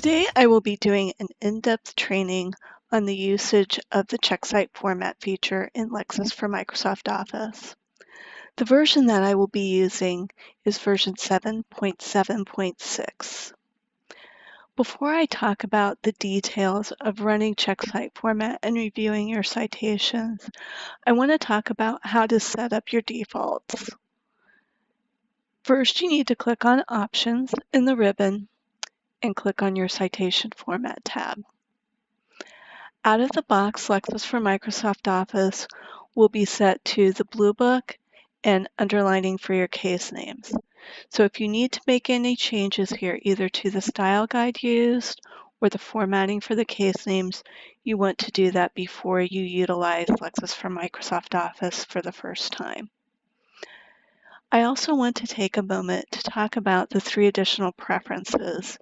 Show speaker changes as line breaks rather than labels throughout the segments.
Today I will be doing an in-depth training on the usage of the Check Cite Format feature in Lexis for Microsoft Office. The version that I will be using is version 7.7.6. Before I talk about the details of running Check Cite Format and reviewing your citations, I want to talk about how to set up your defaults. First, you need to click on Options in the ribbon and click on your Citation Format tab. Out of the box, Lexis for Microsoft Office will be set to the blue book and underlining for your case names. So if you need to make any changes here, either to the style guide used or the formatting for the case names, you want to do that before you utilize Lexis for Microsoft Office for the first time. I also want to take a moment to talk about the 3 additional preferences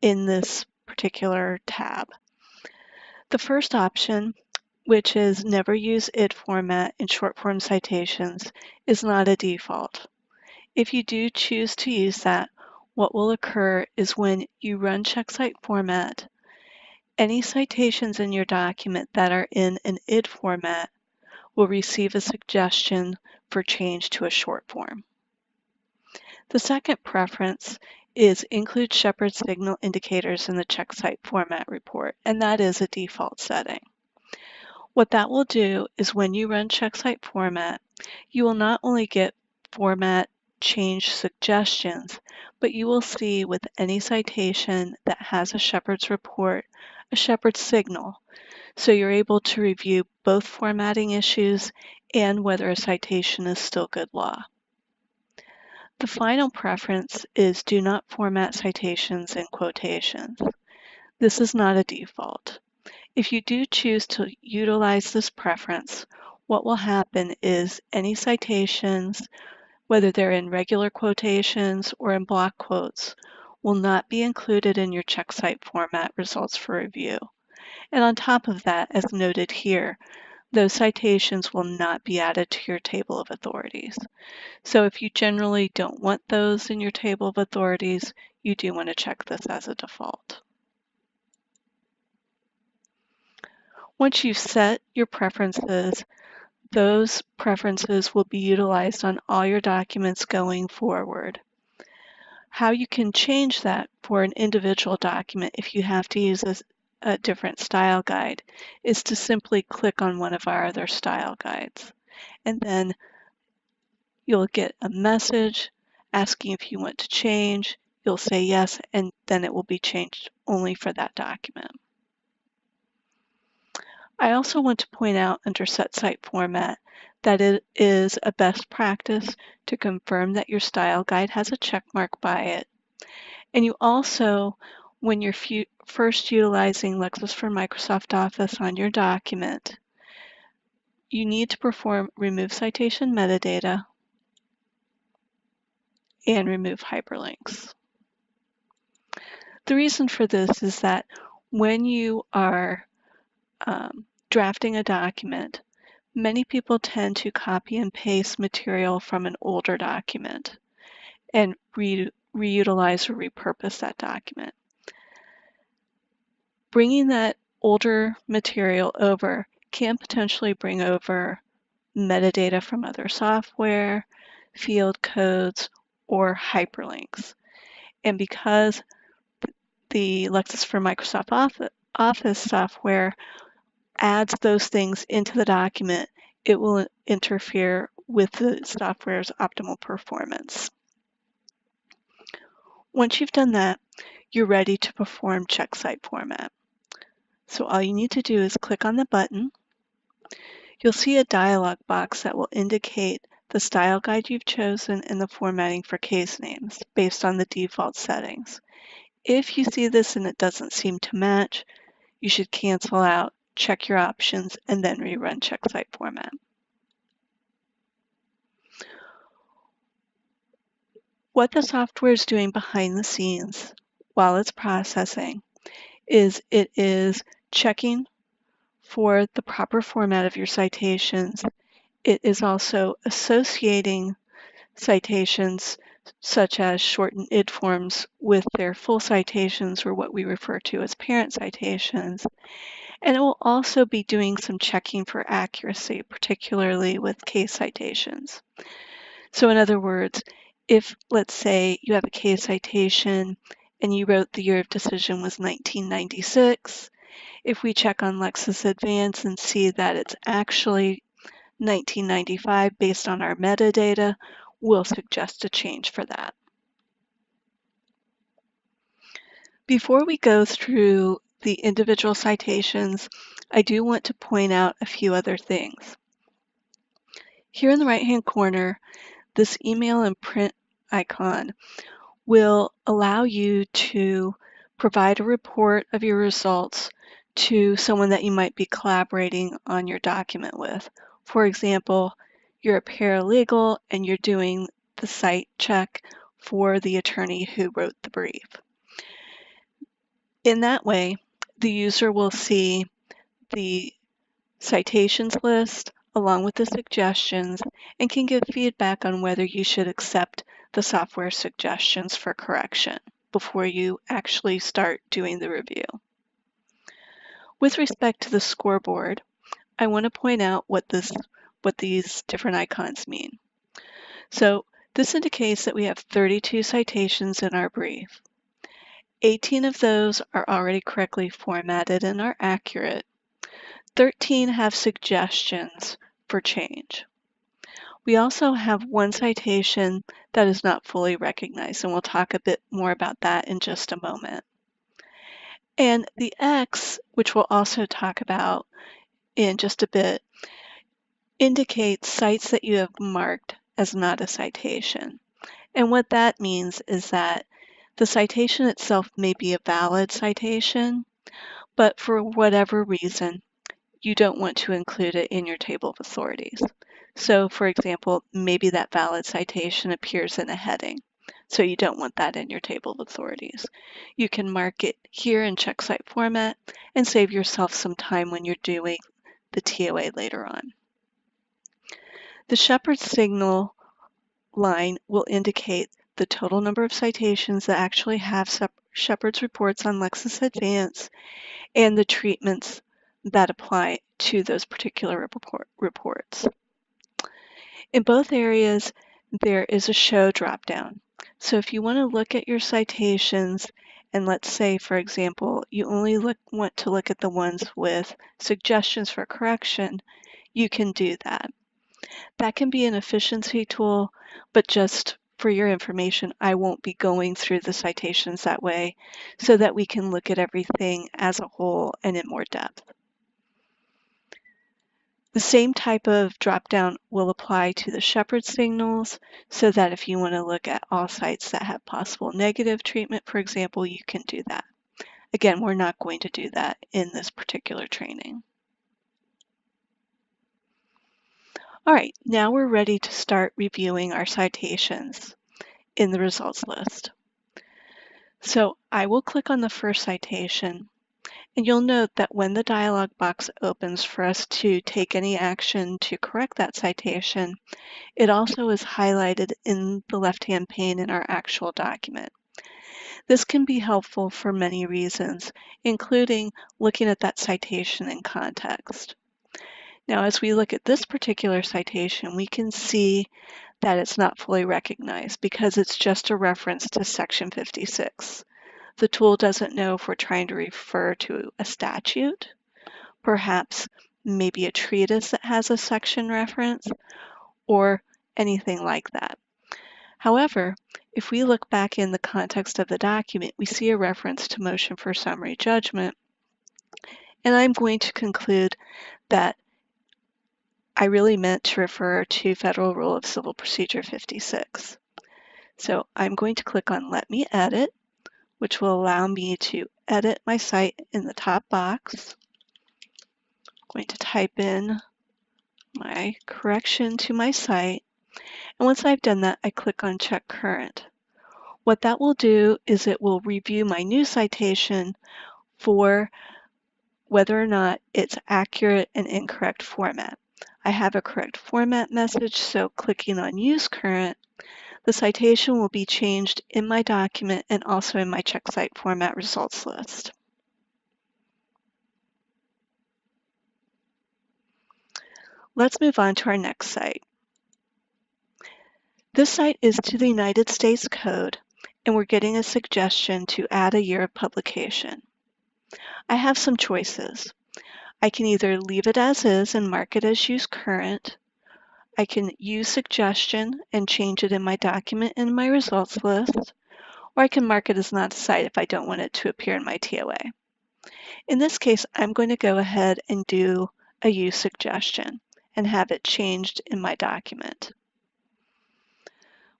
in this particular tab. The first option, which is never use id format in short form citations, is not a default. If you do choose to use that, what will occur is when you run Check Cite Format, any citations in your document that are in an id format will receive a suggestion for change to a short form. The second preference is include Shepard signal indicators in the Check Cite Format report, and that is a default setting. What that will do is when you run Check Cite Format, you will not only get format change suggestions, but you will see with any citation that has a Shepard's report, a Shepard signal. So you're able to review both formatting issues and whether a citation is still good law. The final preference is do not format citations in quotations. This is not a default. If you do choose to utilize this preference, what will happen is any citations, whether they're in regular quotations or in block quotes, will not be included in your Check Cite Format results for review. And on top of that, as noted here, those citations will not be added to your table of authorities. So if you generally don't want those in your table of authorities, you do want to check this as a default. Once you've set your preferences, those preferences will be utilized on all your documents going forward. How you can change that for an individual document if you have to use a different style guide is to simply click on one of our other style guides. And then you'll get a message asking if you want to change. You'll say yes, and then it will be changed only for that document. I also want to point out under Set Cite Format that it is a best practice to confirm that your style guide has a check mark by it. And you also, when you're first utilizing Lexis for Microsoft Office on your document, you need to perform remove citation metadata and remove hyperlinks. The reason for this is that when you are drafting a document, many people tend to copy and paste material from an older document and reutilize or repurpose that document. Bringing that older material over can potentially bring over metadata from other software, field codes, or hyperlinks. And because the Lexis for Microsoft Office software adds those things into the document, it will interfere with the software's optimal performance. Once you've done that, you're ready to perform Check Cite Format. So all you need to do is click on the button. You'll see a dialog box that will indicate the style guide you've chosen and the formatting for case names based on the default settings. If you see this and it doesn't seem to match, you should cancel out, check your options, and then rerun Check Cite Format. What the software is doing behind the scenes while it's processing is it is checking for the proper format of your citations. It is also associating citations such as shortened id forms with their full citations, or what we refer to as parent citations. And it will also be doing some checking for accuracy, particularly with case citations. So in other words, if, let's say, you have a case citation and you wrote the year of decision was 1996, if we check on Lexis Advance and see that it's actually 1995 based on our metadata, we'll suggest a change for that. Before we go through the individual citations, I do want to point out a few other things. Here in the right-hand corner, this email and print icon will allow you to provide a report of your results to someone that you might be collaborating on your document with. For example, you're a paralegal and you're doing the cite check for the attorney who wrote the brief. In that way, the user will see the citations list along with the suggestions and can give feedback on whether you should accept the software suggestions for correction before you actually start doing the review. With respect to the scoreboard, I want to point out what these different icons mean. So this indicates that we have 32 citations in our brief. 18 of those are already correctly formatted and are accurate. 13 have suggestions for change. We also have one citation that is not fully recognized, and we'll talk a bit more about that in just a moment. And the X, which we'll also talk about in just a bit, indicates cites that you have marked as not a citation. And what that means is that the citation itself may be a valid citation, but for whatever reason, you don't want to include it in your table of authorities. So for example, maybe that valid citation appears in a heading. So you don't want that in your table of authorities. You can mark it here in Check Cite Format and save yourself some time when you're doing the TOA later on. The Shepard signal line will indicate the total number of citations that actually have Shepard's reports on Lexis Advance and the treatments that apply to those particular reports. In both areas, there is a show dropdown. So if you want to look at your citations, and let's say, for example, you only want to look at the ones with suggestions for correction, you can do that. That can be an efficiency tool, but just for your information, I won't be going through the citations that way so that we can look at everything as a whole and in more depth. The same type of dropdown will apply to the Shepard signals, so that if you want to look at all sites that have possible negative treatment, for example, you can do that. Again, we're not going to do that in this particular training. All right, now we're ready to start reviewing our citations in the results list. So I will click on the first citation, and you'll note that when the dialog box opens for us to take any action to correct that citation, it also is highlighted in the left-hand pane in our actual document. This can be helpful for many reasons, including looking at that citation in context. Now, as we look at this particular citation, we can see that it's not fully recognized because it's just a reference to Section 56. The tool doesn't know if we're trying to refer to a statute, perhaps maybe a treatise that has a section reference, or anything like that. However, if we look back in the context of the document, we see a reference to motion for summary judgment, and I'm going to conclude that I really meant to refer to Federal Rule of Civil Procedure 56. So I'm going to click on Let Me Edit, which will allow me to edit my cite in the top box. I'm going to type in my correction to my cite, and once I've done that, I click on Check Current. What that will do is it will review my new citation for whether or not it's accurate and incorrect format. I have a correct format message, so clicking on Use Current The citation will be changed in my document and also in my Check Cite Format results list. Let's move on to our next site. This site is to the United States Code, and we're getting a suggestion to add a year of publication. I have some choices. I can either leave it as is and mark it as use current. I can use suggestion and change it in my document in my results list, or I can mark it as not a cite if I don't want it to appear in my TOA. In this case, I'm going to go ahead and do a use suggestion and have it changed in my document.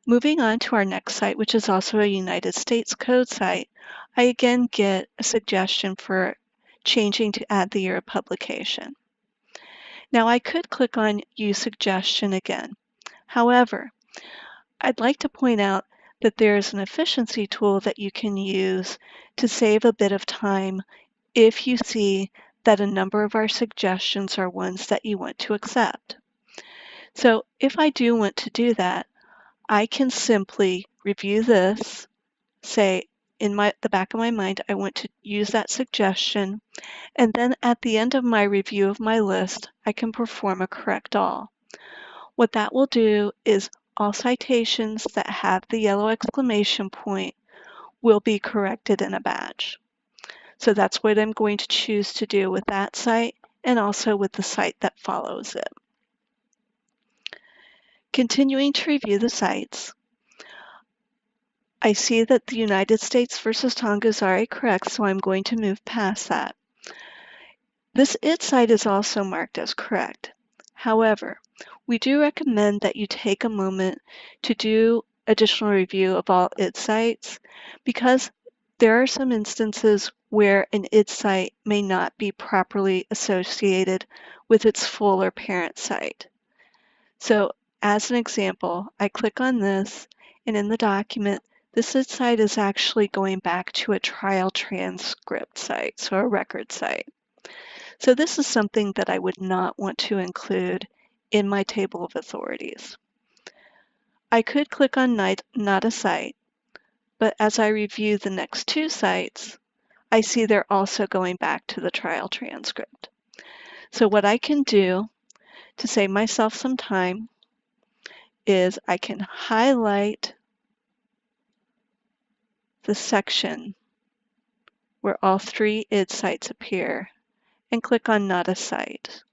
Moving on to our next site, which is also a United States Code site, I again get a suggestion for changing to add the year of publication. Now I could click on Use Suggestion again. However, I'd like to point out that there's an efficiency tool that you can use to save a bit of time if you see that a number of our suggestions are ones that you want to accept. So if I do want to do that, I can simply review this, say in the back of my mind I want to use that suggestion, and then at the end of my review of my list, I can perform a correct all. What that will do is all citations that have the yellow exclamation point will be corrected in a batch. So that's what I'm going to choose to do with that site and also with the site that follows it. Continuing to review the sites, I see that the United States versus Tonga is already correct, so I'm going to move past that. This IT site is also marked as correct. However, we do recommend that you take a moment to do additional review of all IT sites because there are some instances where an IT site may not be properly associated with its full or parent site. So as an example, I click on this, and in the document, this IT site is actually going back to a trial transcript site, so a record site. So this is something that I would not want to include in my table of authorities. I could click on not a cite, but as I review the next two sites, I see they're also going back to the trial transcript. So what I can do to save myself some time is I can highlight the section where all three IT sites appear and click on not a cite,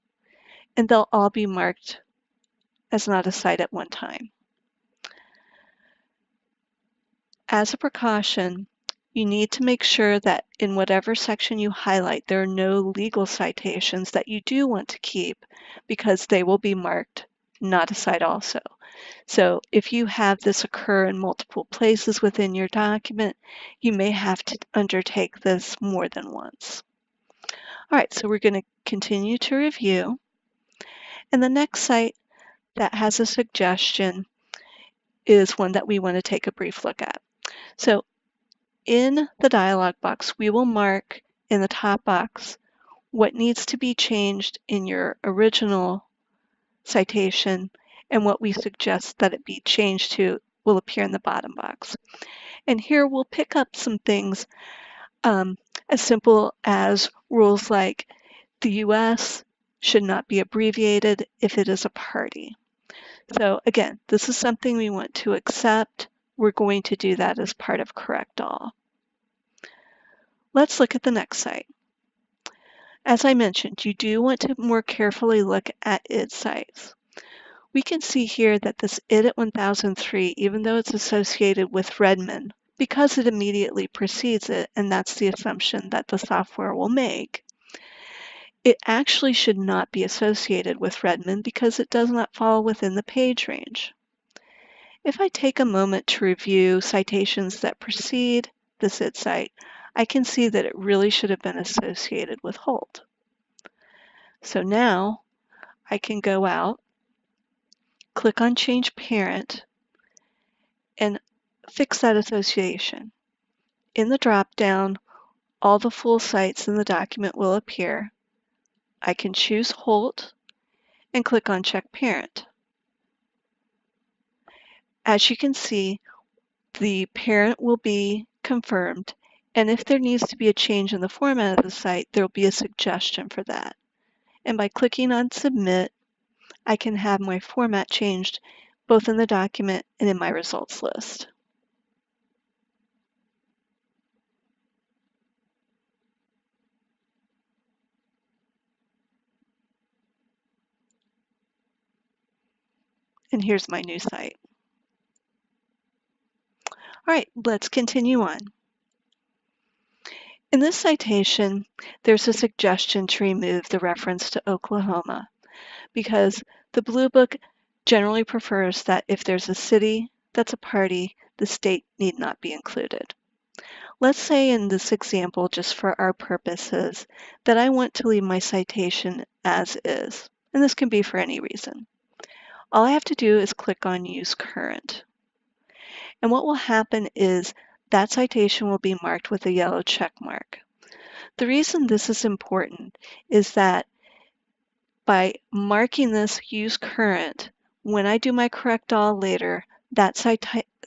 and they'll all be marked as not a cite at one time. As a precaution, you need to make sure that in whatever section you highlight, there are no legal citations that you do want to keep because they will be marked not a cite also. So if you have this occur in multiple places within your document, you may have to undertake this more than once. All right, so we're going to continue to review. And the next site that has a suggestion is one that we want to take a brief look at. So in the dialog box, we will mark in the top box what needs to be changed in your original citation, and what we suggest that it be changed to will appear in the bottom box. And here we'll pick up some things as simple as rules like the US should not be abbreviated if it is a party. So again, this is something we want to accept. We're going to do that as part of correct all. Let's look at the next site. As I mentioned, you do want to more carefully look at IT sites. We can see here that this IT at 1003, even though it's associated with Redmond, because it immediately precedes it, and that's the assumption that the software will make, it actually should not be associated with Redmond because it does not fall within the page range. If I take a moment to review citations that precede this IT site, I can see that it really should have been associated with Holt. So now I can go out, click on Change Parent, and fix that association. In the dropdown, all the full sites in the document will appear. I can choose Holt and click on Check Parent. As you can see, the parent will be confirmed, and if there needs to be a change in the format of the site, there will be a suggestion for that. And by clicking on Submit, I can have my format changed both in the document and in my results list. And here's my new site. All right, let's continue on. In this citation, there's a suggestion to remove the reference to Oklahoma because the Blue Book generally prefers that if there's a city that's a party, the state need not be included. Let's say in this example, just for our purposes, that I want to leave my citation as is, and this can be for any reason. All I have to do is click on Use Current. And what will happen is that citation will be marked with a yellow check mark. The reason this is important is that by marking this Use Current, when I do my Correct All later, that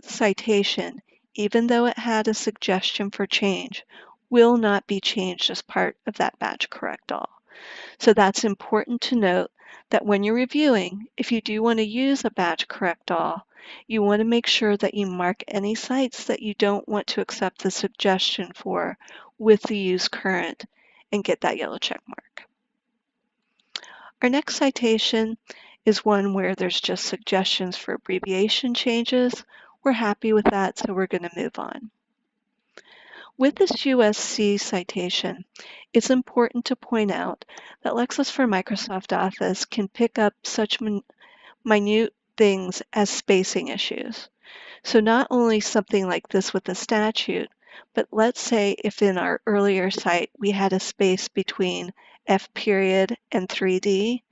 citation, even though it had a suggestion for change, will not be changed as part of that batch Correct All. So that's important to note that when you're reviewing, if you do want to use a batch Correct All, you want to make sure that you mark any sites that you don't want to accept the suggestion for with the Use Current and get that yellow check mark. Our next citation is one where there's just suggestions for abbreviation changes. We're happy with that, so we're going to move on. With this USC citation, it's important to point out that Lexis for Microsoft Office can pick up such minute things as spacing issues. So not only something like this with the statute, but let's say if in our earlier site we had a space between F period and 3D,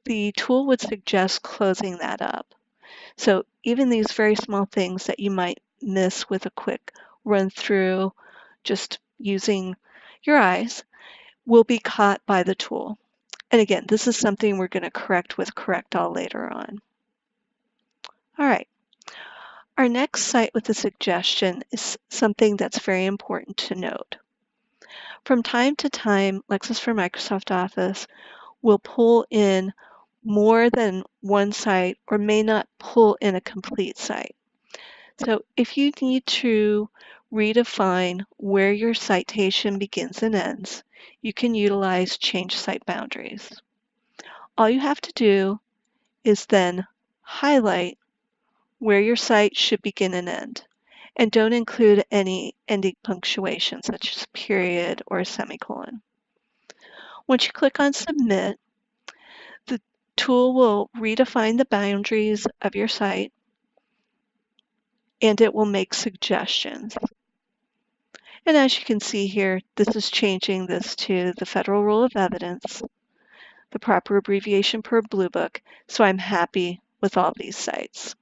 the tool would suggest closing that up. So even these very small things that you might miss with a quick run through, just using your eyes, will be caught by the tool. And again, this is something we're going to correct with Correct All later on. All right. Our next site with a suggestion is something that's very important to note. From time to time, Lexis for Microsoft Office will pull in more than one site or may not pull in a complete site. So if you need to redefine where your citation begins and ends, you can utilize Change Site Boundaries. All you have to do is then highlight where your site should begin and end, and don't include any ending punctuation such as period or a semicolon. Once you click on Submit, the tool will redefine the boundaries of your site, and it will make suggestions. And as you can see here, this is changing this to the Federal Rule of Evidence, the proper abbreviation per Blue Book, so I'm happy with all these sites.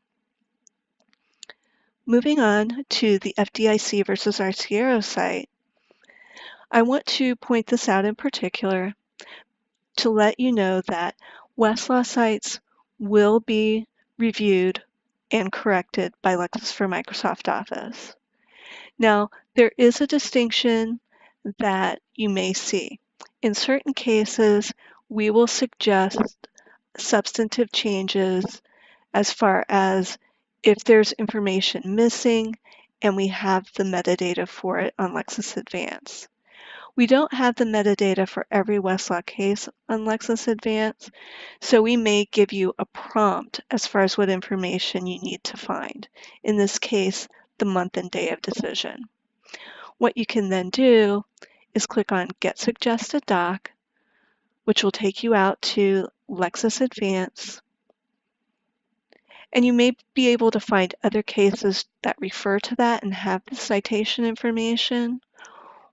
Moving on to the FDIC versus Arce site, I want to point this out in particular to let you know that Westlaw sites will be reviewed and corrected by Lexis for Microsoft Office. Now, there is a distinction that you may see. In certain cases, we will suggest substantive changes as far as if there's information missing and we have the metadata for it on Lexis Advance. We don't have the metadata for every Westlaw case on Lexis Advance, so we may give you a prompt as far as what information you need to find. In this case, the month and day of decision. What you can then do is click on Get Suggested Doc, which will take you out to Lexis Advance, and you may be able to find other cases that refer to that and have the citation information,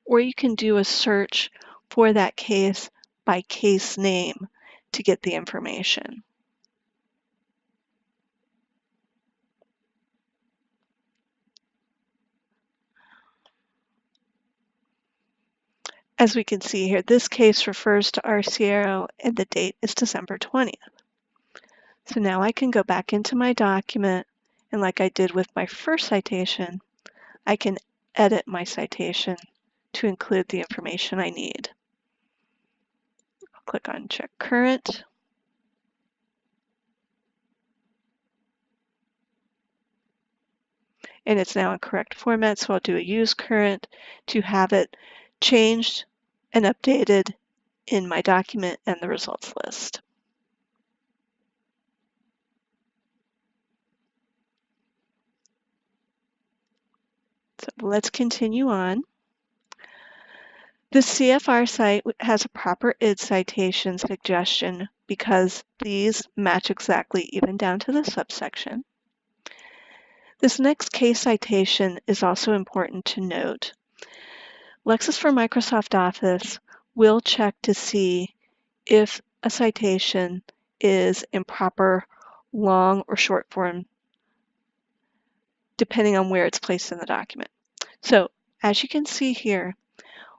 or you can do a search for that case by case name to get the information. As we can see here, this case refers to Arce and the date is December 20th. So now I can go back into my document And like I did with my first citation, I can edit my citation to include the information I need. I'll click on Check Current. And it's now in correct format, so I'll do a Use Current to have it changed and updated in my document and the results list. So let's continue on. The CFR site has a proper id citation suggestion because these match exactly even down to the subsection. This next case citation is also important to note. Lexis for Microsoft Office will check to see if a citation is in proper long or short form, depending on where it's placed in the document. So as you can see here,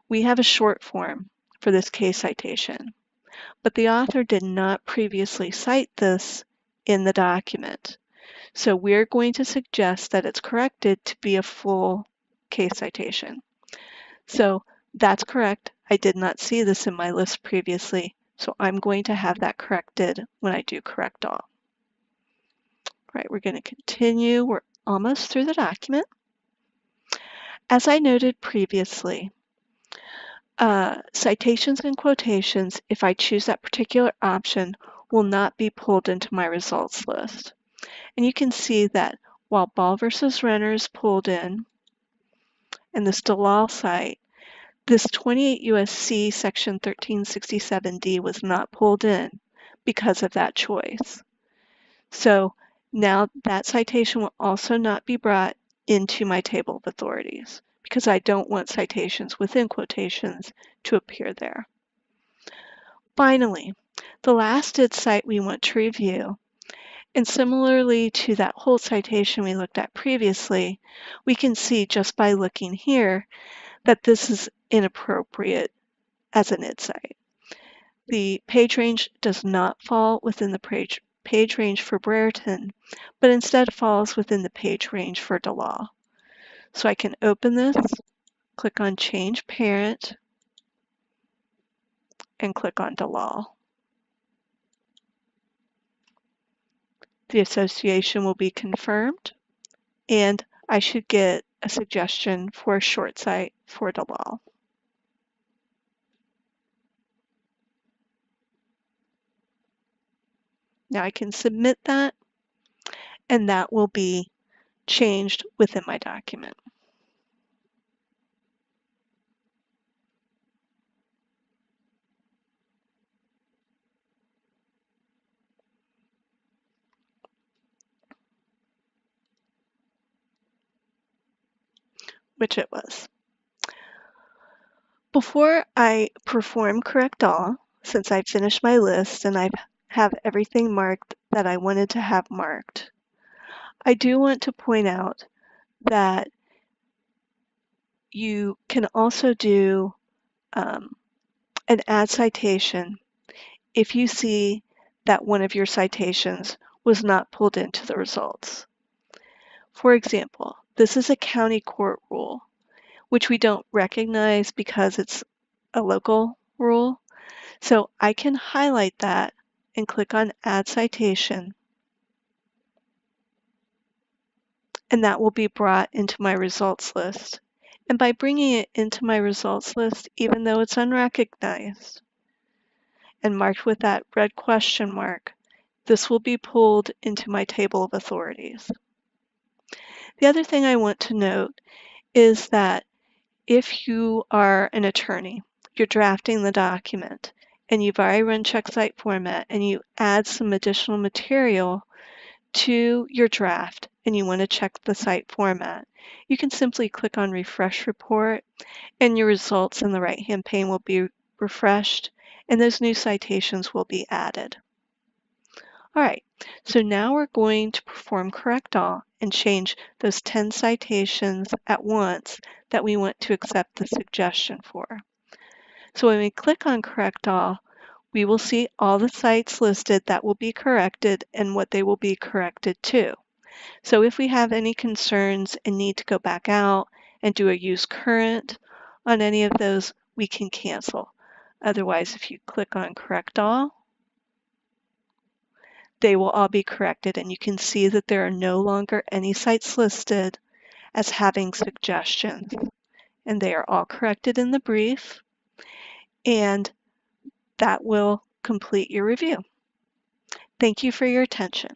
we have a short form for this case citation, but the author did not previously cite this in the document. So we're going to suggest that it's corrected to be a full case citation. So that's correct. I did not see this in my list previously, so I'm going to have that corrected when I do correct all. All right, we're going to continue. We're almost through the document. As I noted previously, citations and quotations, if I choose that particular option, will not be pulled into my results list. And you can see that while Ball versus Renner is pulled in, and this Dalal site, this 28 U.S.C. section 1367D was not pulled in because of that choice. So now that citation will also not be brought into my table of authorities because I don't want citations within quotations to appear there. Finally, the last id cite we want to review, and similarly to that whole citation we looked at previously, we can see just by looking here that this is inappropriate as an id cite. The page range does not fall within the page range for Brereton, but instead falls within the page range for Dalal. So I can open this, click on Change Parent, and click on Dalal. The association will be confirmed, and I should get a suggestion for a short cite for Dalal. Now I can submit that, and that will be changed within my document. Which it was. Before I perform correct all, since I've finished my list and I have everything marked that I wanted to have marked, I do want to point out that you can also do an add citation if you see that one of your citations was not pulled into the results. For example, this is a county court rule, which we don't recognize because it's a local rule. So I can highlight that and click on Add Citation, and that will be brought into my results list. And by bringing it into my results list, even though it's unrecognized and marked with that red question mark, this will be pulled into my table of authorities. The other thing I want to note is that if you are an attorney, you're drafting the document, and you've already run Check Cite Format, and you add some additional material to your draft, and you want to check the cite format, you can simply click on Refresh Report, and your results in the right-hand pane will be refreshed, and those new citations will be added. All right, so now we're going to perform correct all and change those 10 citations at once that we want to accept the suggestion for. So when we click on correct all, we will see all the cites listed that will be corrected and what they will be corrected to. So if we have any concerns and need to go back out and do a use current on any of those, we can cancel. Otherwise, if you click on Correct All, they will all be corrected, and you can see that there are no longer any sites listed as having suggestions. And they are all corrected in the brief, and that will complete your review. Thank you for your attention.